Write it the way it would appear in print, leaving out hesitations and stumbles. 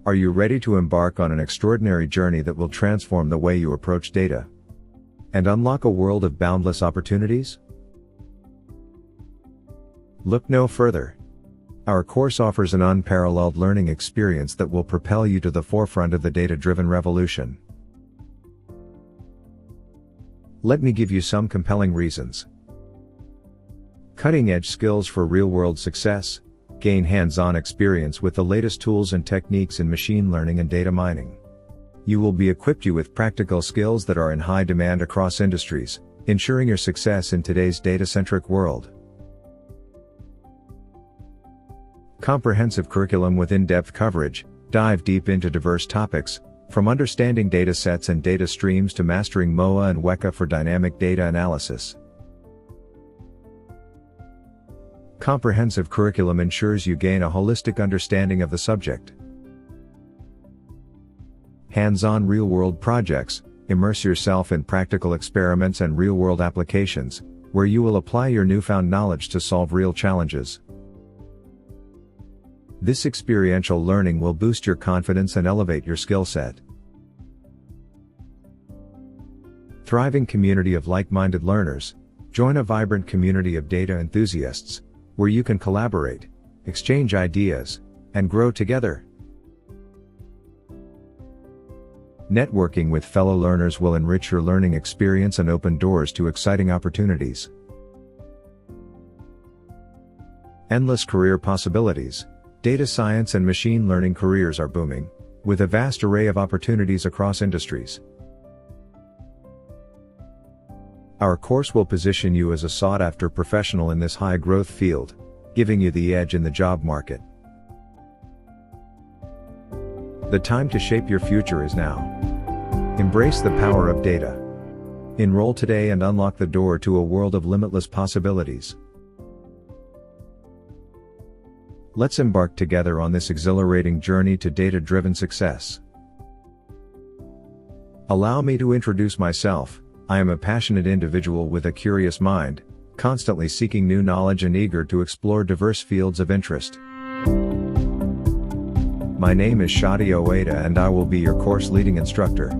Are you ready to embark on an extraordinary journey that will transform the way you approach data and unlock a world of boundless opportunities? Look no further. Our course offers an unparalleled learning experience that will propel you to the forefront of the data-driven revolution. Let me give you some compelling reasons. Cutting-edge skills for real-world success. Gain hands-on experience with the latest tools and techniques in machine learning and data mining. You will be equipped with practical skills that are in high demand across industries, ensuring your success in today's data-centric world. Comprehensive curriculum with in-depth coverage. Dive deep into diverse topics, from understanding data sets and data streams to mastering MOA and Weka for dynamic data analysis. Comprehensive curriculum ensures you gain a holistic understanding of the subject. Hands-on real-world projects. Immerse yourself in practical experiments and real-world applications, where you will apply your newfound knowledge to solve real challenges. This experiential learning will boost your confidence and elevate your skill set. Thriving community of like-minded learners. Join a vibrant community of data enthusiasts, where you can collaborate, exchange ideas, and grow together. Networking with fellow learners will enrich your learning experience and open doors to exciting opportunities. Endless career possibilities. Data science and machine learning careers are booming, with a vast array of opportunities across industries. Our course will position you as a sought-after professional in this high-growth field, giving you the edge in the job market. The time to shape your future is now. Embrace the power of data. Enroll today and unlock the door to a world of limitless possibilities. Let's embark together on this exhilarating journey to data-driven success. Allow me to introduce myself. I am a passionate individual with a curious mind, constantly seeking new knowledge and eager to explore diverse fields of interest. My name is Weka and I will be your course leading instructor.